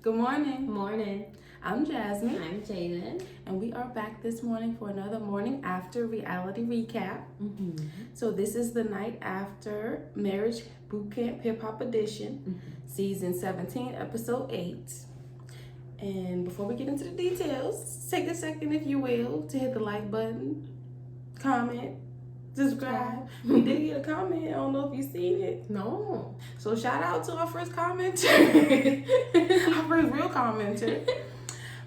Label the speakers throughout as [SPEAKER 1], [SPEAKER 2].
[SPEAKER 1] Good morning.
[SPEAKER 2] Morning.
[SPEAKER 1] I'm Jasmine,
[SPEAKER 2] I'm Jaden.
[SPEAKER 1] and we are back this morning for another morning after reality recap.
[SPEAKER 2] Mm-hmm.
[SPEAKER 1] So, this is the night after Marriage Boot Camp Hip Hop Edition, Season 17, Episode 8. And before we get into the details, take a second, if you will, to hit the like button, comment, subscribe. We did get a comment. I don't know if you've seen it.
[SPEAKER 2] No.
[SPEAKER 1] So shout out to our first commenter, our first real commenter.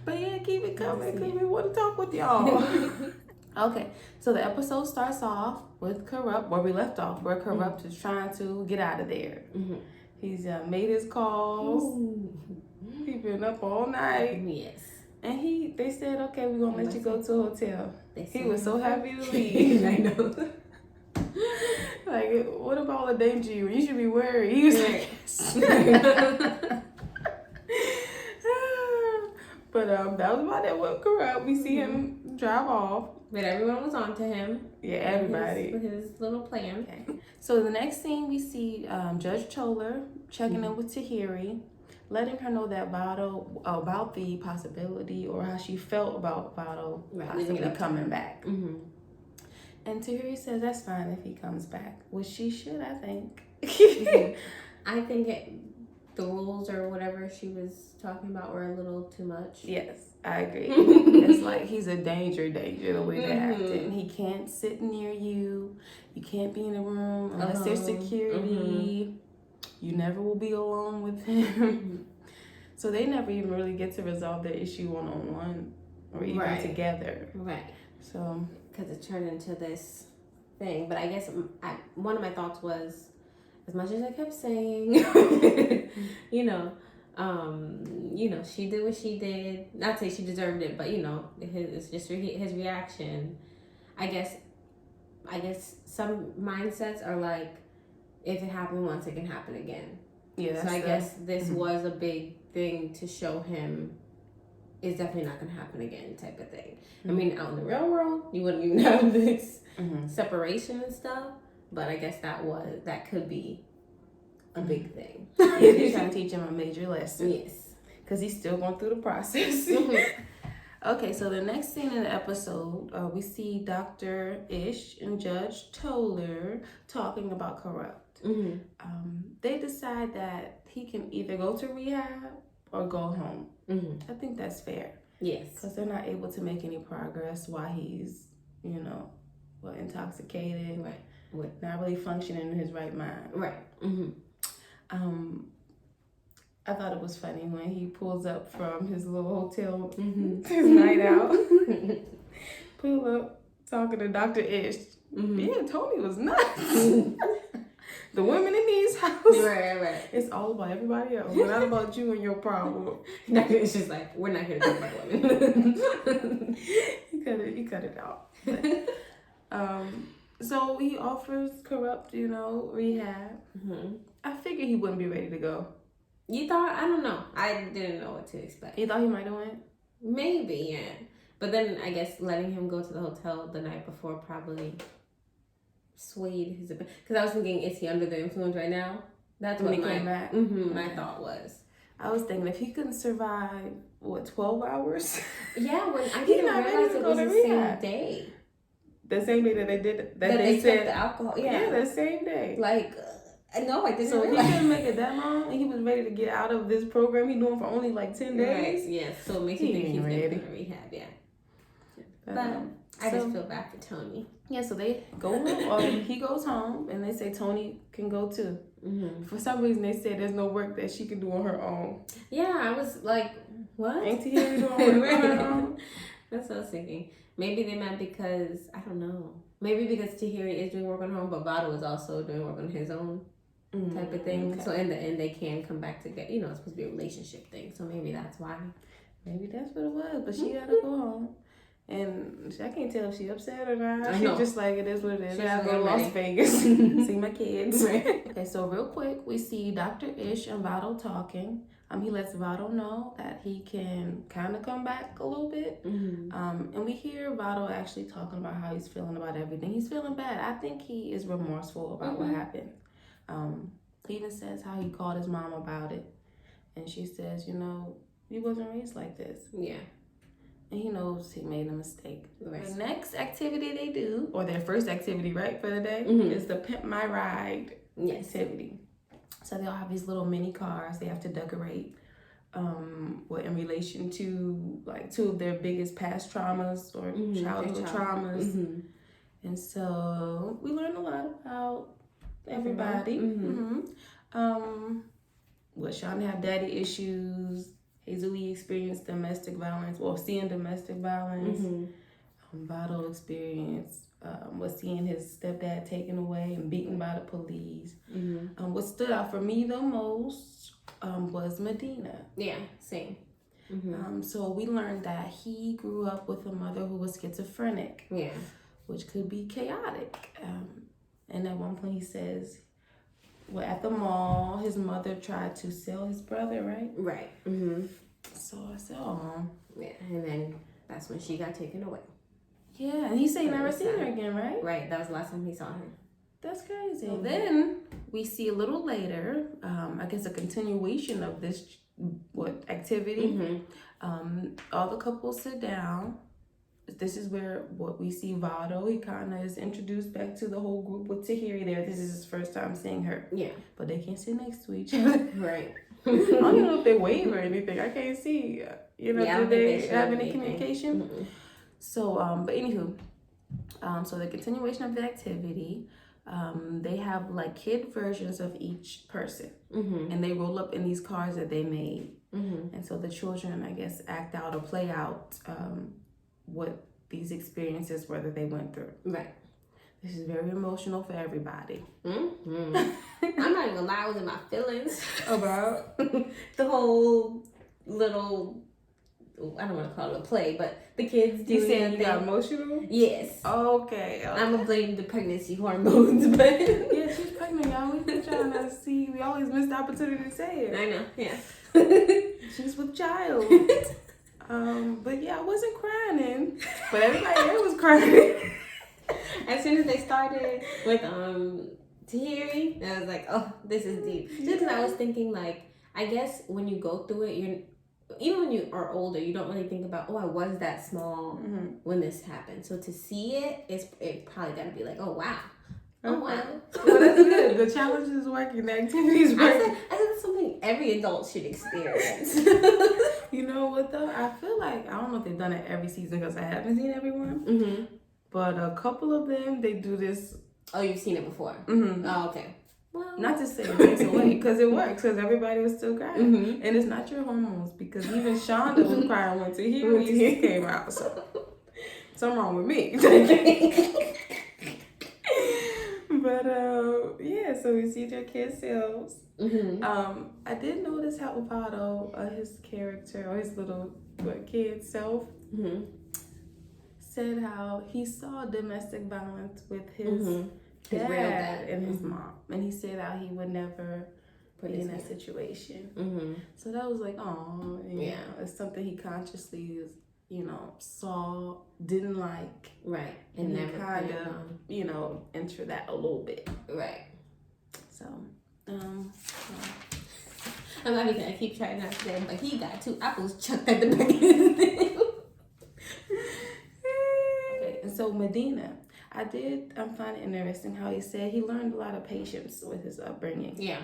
[SPEAKER 1] But yeah, keep it coming because we want to talk with y'all. Okay, so the episode starts off with Corrupt, where we left off, where Corrupt is trying to get out of there. He's made his calls. He's been up all night.
[SPEAKER 2] Yes.
[SPEAKER 1] And they said, okay, we're going to let you go to a hotel. He was so happy to
[SPEAKER 2] leave. I know.
[SPEAKER 1] Like, what about all the danger you? You should be worried. He was like, yes. But that was about it with Corrupt. We see him drive off.
[SPEAKER 2] But everyone was on to him.
[SPEAKER 1] Yeah, everybody.
[SPEAKER 2] With his little plan.
[SPEAKER 1] Okay. So the next scene, we see Judge Choler checking in with Tahiri, letting her know that Vado, about the possibility or how she felt about Vado possibly coming back. And Tahiri says that's fine if he comes back, which she should, I think.
[SPEAKER 2] I think the rules or whatever she was talking about were a little too much.
[SPEAKER 1] Yes, I agree. It's like he's a danger the way they're acting. He can't sit near you. You can't be in a room unless there's security. You never will be alone with him. So they never even really get to resolve their issue one-on-one or even together.
[SPEAKER 2] Right.
[SPEAKER 1] So
[SPEAKER 2] because it turned into this thing. But I guess one of my thoughts was, as much as I kept saying, she did what she did. Not to say she deserved it, but it's just his reaction. I guess some mindsets are like, if it happened once, it can happen again. Yeah. So I guess this was a big thing to show him. It's definitely not going to happen again, type of thing. I mean, out in the real world, you wouldn't even have this separation and stuff. But I guess that could be a big thing.
[SPEAKER 1] Yeah, they're trying to teach him a major lesson.
[SPEAKER 2] Yes.
[SPEAKER 1] Because he's still going through the process. Okay, so the next scene in the episode, we see Dr. Ish and Judge Toller talking about Corrupt. They decide that he can either go to rehab or go home. I think that's fair.
[SPEAKER 2] Yes.
[SPEAKER 1] Because they're not able to make any progress while he's, intoxicated.
[SPEAKER 2] Right.
[SPEAKER 1] Not really functioning in his right mind.
[SPEAKER 2] Right.
[SPEAKER 1] I thought it was funny when he pulls up from his little hotel, his night out. Pull up, talking to Dr. Ish. Yeah, Tony was nuts. The women in these houses.
[SPEAKER 2] Right.
[SPEAKER 1] It's all about everybody else, but not about you and your problem.
[SPEAKER 2] It's just like, we're not here to talk about women.
[SPEAKER 1] You cut it out. But, so he offers Corrupt, rehab. I figured he wouldn't be ready to go.
[SPEAKER 2] You thought? I don't know. I didn't know what to expect.
[SPEAKER 1] You thought he might have went?
[SPEAKER 2] Maybe, yeah. But then I guess letting him go to the hotel the night before probably swayed his opinion. Because I was thinking, is he under the influence right now? That's
[SPEAKER 1] when
[SPEAKER 2] what
[SPEAKER 1] he came back.
[SPEAKER 2] My thought was.
[SPEAKER 1] I was thinking if he couldn't survive 12 hours.
[SPEAKER 2] Yeah, when I didn't realize it was the same day.
[SPEAKER 1] The same day that they did
[SPEAKER 2] that they said the alcohol. Yeah,
[SPEAKER 1] the same day.
[SPEAKER 2] Like. No, I didn't.
[SPEAKER 1] So he didn't make it that long, and he was ready to get out of this program he's doing for only like 10 days.
[SPEAKER 2] Right. Yes. So it makes you think he's ready to rehab. Yeah. But I just feel bad for Tony.
[SPEAKER 1] Yeah. So they go home. He goes home, and they say Tony can go too. For some reason, they said there's no work that she can do on her own.
[SPEAKER 2] Yeah, I was like, what?
[SPEAKER 1] Ain't Tahiri doing work on her own?
[SPEAKER 2] That's what I was thinking. Maybe they meant because I don't know. Maybe because Tahiri is doing work on her own, but Vado is also doing work on his own. Type of thing. Okay. So in the end, they can come back together. It's supposed to be a relationship thing. So maybe that's why.
[SPEAKER 1] Maybe that's what it was. But she gotta go home, and I can't tell if she's upset or not. She's just like, it is what it is. I gotta go to Las Vegas, see my kids. Okay, so real quick, we see Dr. Ish and Vado talking. He lets Vado know that he can kind of come back a little bit. And we hear Vado actually talking about how he's feeling about everything. He's feeling bad. I think he is remorseful about what happened. He even says how he called his mom about it. And she says, you know, he wasn't raised like this.
[SPEAKER 2] Yeah.
[SPEAKER 1] And he knows he made a mistake.
[SPEAKER 2] Right.
[SPEAKER 1] The next activity they do, or their first activity, right, for the day, is the Pimp My Ride activity. So they all have these little mini cars they have to decorate in relation to like two of their biggest past traumas or childhood traumas. And so we learned a lot about everybody. Sean had daddy issues. Hazuli experienced domestic violence, seeing domestic violence. Vado experienced was seeing his stepdad taken away and beaten by the police. What stood out for me the most was Medina.
[SPEAKER 2] Yeah, same.
[SPEAKER 1] So we learned that he grew up with a mother who was schizophrenic.
[SPEAKER 2] Yeah.
[SPEAKER 1] Which could be chaotic. And at one point he says, at the mall, his mother tried to sell his brother, right?
[SPEAKER 2] Right.
[SPEAKER 1] So I said, oh.
[SPEAKER 2] Yeah, and then that's when she got taken away.
[SPEAKER 1] Yeah, and he said he never seen her again, right?
[SPEAKER 2] Right, that was the last time he saw her.
[SPEAKER 1] That's crazy. Then we see a little later, I guess a continuation of this activity. All the couples sit down. This is where what we see Vado. He kind of is introduced back to the whole group with Tahiri there. This is his first time seeing her.
[SPEAKER 2] Yeah. But
[SPEAKER 1] they can't sit next to each other.
[SPEAKER 2] Right.
[SPEAKER 1] I don't even know if they wave or anything. I can't see. Do they have any communication? So, but anywho, so the continuation of the activity, they have like kid versions of each person. And they roll up in these cars that they made. And so the children, I guess, act out or play out what these experiences were that they went through.
[SPEAKER 2] Right.
[SPEAKER 1] This is very emotional for everybody.
[SPEAKER 2] I'm not even gonna lie, I was in my feelings
[SPEAKER 1] about
[SPEAKER 2] the whole little, I don't want to call it a play, but the kids doing.
[SPEAKER 1] You saying you got emotional?
[SPEAKER 2] Yes.
[SPEAKER 1] Okay.
[SPEAKER 2] I'm gonna blame the pregnancy hormones, but
[SPEAKER 1] yeah, she's pregnant, y'all. We've been trying to see. We always miss the opportunity to say it.
[SPEAKER 2] I know. Yeah.
[SPEAKER 1] She's with child. But yeah, I wasn't crying, but everybody there was crying.
[SPEAKER 2] As soon as they started with Tahiri, I was like, oh, this is deep. Just because I was thinking, like, I guess when you go through it, even when you are older, you don't really think about, oh, I was that small when this happened. So to see it, it probably got to be like, oh, wow. Oh, wow.
[SPEAKER 1] Well, that's good. The challenge is working. The activity is working.
[SPEAKER 2] I said that's something every adult should experience.
[SPEAKER 1] You know what, though? I feel like, I don't know if they've done it every season because I haven't seen everyone. But a couple of them, they do this.
[SPEAKER 2] Oh, you've seen it before? Oh, okay.
[SPEAKER 1] Well, not to say it takes away, because it works, because everybody was still crying. And it's not your hormones, because even Shonda was crying when Tahiri came out. So, something wrong with me. But, yeah, so we see their kid selves. I did notice how Vado, his character, or his little kid self, said how he saw domestic violence with his dad, real dad and his mom. And he said how he would never be in that situation. So that was like, oh, yeah, it's something he consciously, saw, didn't like.
[SPEAKER 2] Right.
[SPEAKER 1] And never kind of, enter that a little bit.
[SPEAKER 2] Right.
[SPEAKER 1] So,
[SPEAKER 2] I'm not even, I keep trying not to say, but he got 2 apples chucked at the back of his head.
[SPEAKER 1] Okay, and so Medina, I find it interesting how he said he learned a lot of patience with his upbringing.
[SPEAKER 2] Yeah.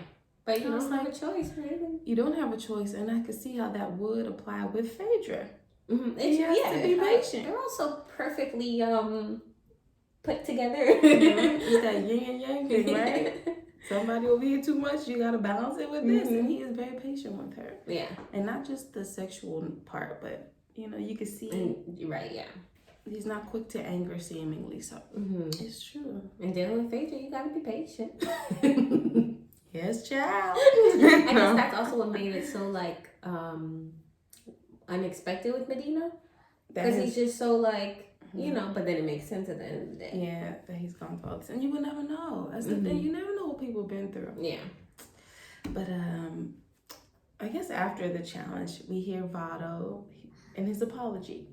[SPEAKER 2] But you don't have a choice, right?
[SPEAKER 1] You don't have a choice, and I could see how that would apply with Phaedra.
[SPEAKER 2] He has to be patient. They're also perfectly put together.
[SPEAKER 1] It's that yin and yang thing, right? Somebody over here too much, you gotta balance it with this. And he is very patient with her.
[SPEAKER 2] Yeah. And
[SPEAKER 1] not just the sexual part, but you can see.
[SPEAKER 2] Right, yeah.
[SPEAKER 1] He's not quick to anger, seemingly. So it's true.
[SPEAKER 2] And dealing with Phaedra, you gotta be patient.
[SPEAKER 1] Yes, child.
[SPEAKER 2] I guess that's also what made it so like unexpected with Medina, because he's just so like but then it makes sense at the end of the day.
[SPEAKER 1] Yeah, that he's gone through all this, and you would never know. That's the thing. You never know what people have been through.
[SPEAKER 2] Yeah.
[SPEAKER 1] But I guess after the challenge, we hear Vado and his apology.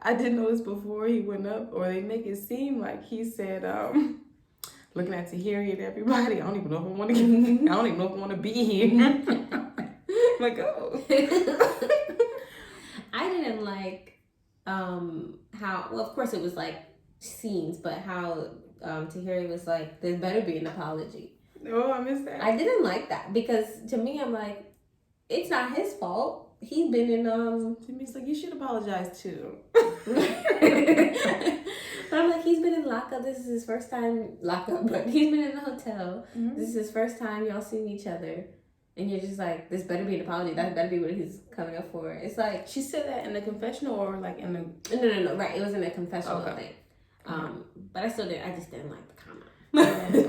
[SPEAKER 1] I didn't notice before he went up, or they make it seem like he said, looking at Tahiri and everybody. I don't even know if I want to. I don't even know if I want to be here. Like, oh.
[SPEAKER 2] I didn't like how. Well, of course, it was like scenes, but how Tahiri was like, "There better be an apology."
[SPEAKER 1] Oh, I missed that.
[SPEAKER 2] I didn't like that because to me, I'm like, it's not his fault. He's been in
[SPEAKER 1] Jimmy's like, you should apologize too.
[SPEAKER 2] But I'm like, he's been in lockup. This is his first time lockup, but he's been in a hotel. Mm-hmm. This is his first time y'all seeing each other, and you're just like, this better be an apology. That better be what he's coming up for. It's like
[SPEAKER 1] she said that in the confessional or like in the
[SPEAKER 2] no. Right, it was in a confessional thing. But I just didn't like the comment.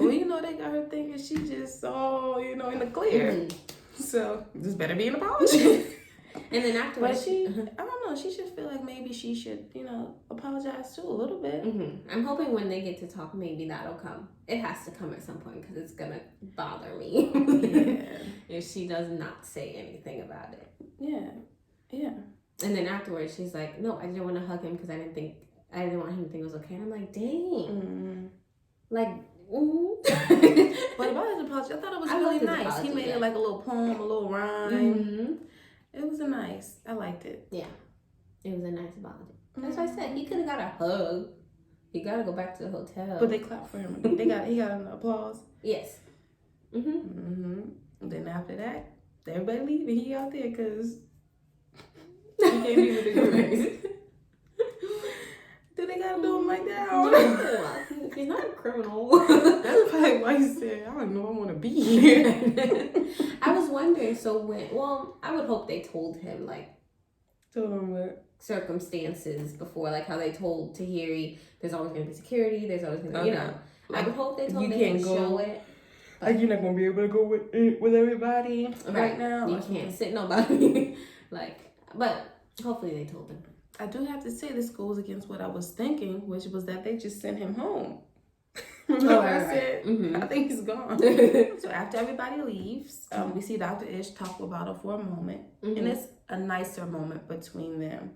[SPEAKER 1] Well, you know, they got her thinking she just in the clear. Mm-hmm. So this better be an apology.
[SPEAKER 2] And then afterwards,
[SPEAKER 1] but I don't know, she should feel like maybe she should, apologize too a little bit.
[SPEAKER 2] Mm-hmm. I'm hoping when they get to talk, maybe that'll come. It has to come at some point because it's gonna bother me. Yeah. If she does not say anything about it.
[SPEAKER 1] Yeah.
[SPEAKER 2] And then afterwards, she's like, "No, I didn't want to hug him because I didn't want him to think it was okay." And I'm like, "Dang, like." Mm-hmm.
[SPEAKER 1] But about his apology, I thought it was really nice. Apology, he made it like a little poem, a little rhyme. Mm-hmm. It was I liked it.
[SPEAKER 2] Yeah, it was a nice apology. That's what I said. He could have got a hug. He got to go back to the hotel.
[SPEAKER 1] But they clapped for him. He got an applause.
[SPEAKER 2] Yes.
[SPEAKER 1] And then after that, everybody leaving. He out there because he can't be with the group. Do they gotta do him like that?
[SPEAKER 2] No, he's not a criminal.
[SPEAKER 1] That's probably why he said, I don't know, I want to be here.
[SPEAKER 2] I was wondering, I would hope they told him,
[SPEAKER 1] told him what?
[SPEAKER 2] Circumstances before, like how they told Tahiri, there's always going to be security, there's always going to be, I would hope they told him to show it.
[SPEAKER 1] Like, you're not going to be able to go with everybody right now?
[SPEAKER 2] You can't sit nobody. But hopefully they told him.
[SPEAKER 1] I do have to say this goes against what I was thinking, which was that they just sent him home. Remember I said, I think he's gone. So after everybody leaves, we see Dr. Ish talk with Vado for a moment. And it's a nicer moment between them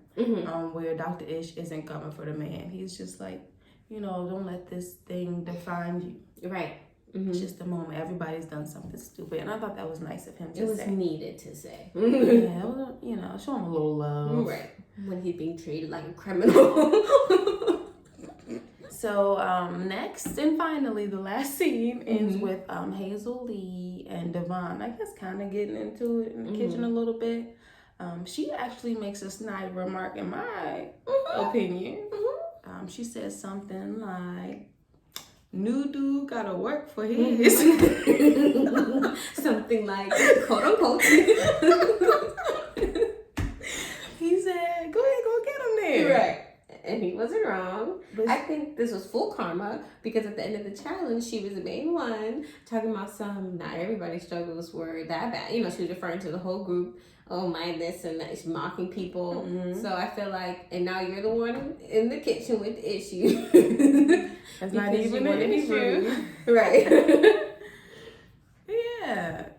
[SPEAKER 1] where Dr. Ish isn't coming for the man. He's just like, don't let this thing define you.
[SPEAKER 2] Right.
[SPEAKER 1] It's just a moment. Everybody's done something stupid. And I thought that was nice of him to say. It was
[SPEAKER 2] needed to say.
[SPEAKER 1] Yeah, show him a little love.
[SPEAKER 2] Right. When he's being treated like a criminal.
[SPEAKER 1] So next and finally, the last scene ends with Hazel Lee and Devon, I guess, kind of getting into it in the kitchen a little bit. She actually makes a snide remark, in my opinion. She says something like, "New dude gotta work for his."
[SPEAKER 2] Something like, quote unquote.
[SPEAKER 1] He said, "Go ahead, go get him there."
[SPEAKER 2] Right. And he wasn't wrong. But I think this was full karma because at the end of the challenge, she was the main one talking about not everybody's struggles were that bad. She was referring to the whole group. Oh, my, this and that. She's mocking people. So I feel like, and now you're the one in the kitchen with the issue.
[SPEAKER 1] That's not even an issue.
[SPEAKER 2] Right.
[SPEAKER 1] Yeah.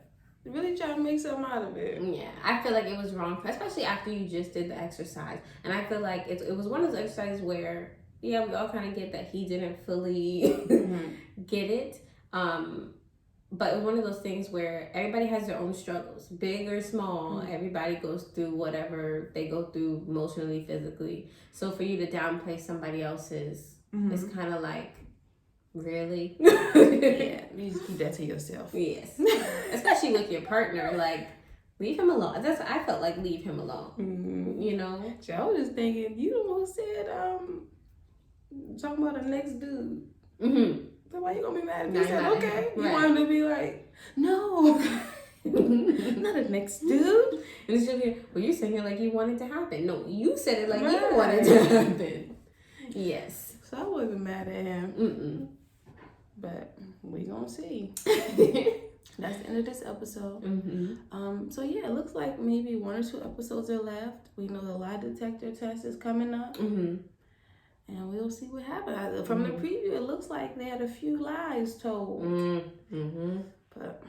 [SPEAKER 1] Really trying to make something out of it.
[SPEAKER 2] Yeah, I feel like it was wrong, especially after you just did the exercise. And I feel like it was one of those exercises where, we all kind of get that he didn't fully get it. But it was one of those things where everybody has their own struggles, big or small. Everybody goes through whatever they go through emotionally, physically. So for you to downplay somebody else's, it's kind of like, really?
[SPEAKER 1] Yeah, you just keep that to yourself.
[SPEAKER 2] Yes. Especially with your partner, leave him alone. I felt like leave him alone.
[SPEAKER 1] So I was just thinking, you the one who said, talking about the next dude. So why you gonna be mad if he said, okay? You want him to be like, no, not the next dude.
[SPEAKER 2] And it's just, well, you're saying it like you want it to happen. No, you said it like you wanted it to happen. Yes.
[SPEAKER 1] So I wasn't mad at him. But we gonna see. That's the end of this episode. So yeah, it looks like maybe 1 or 2 episodes are left. We know the lie detector test is coming up. And we'll see what happens. From the preview, it looks like they had a few lies told. But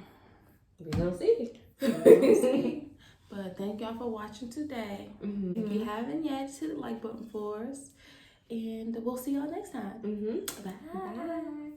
[SPEAKER 2] we're gonna see.
[SPEAKER 1] But thank y'all for watching today. If you haven't yet, just hit the like button for us. And we'll see y'all next time.
[SPEAKER 2] Bye.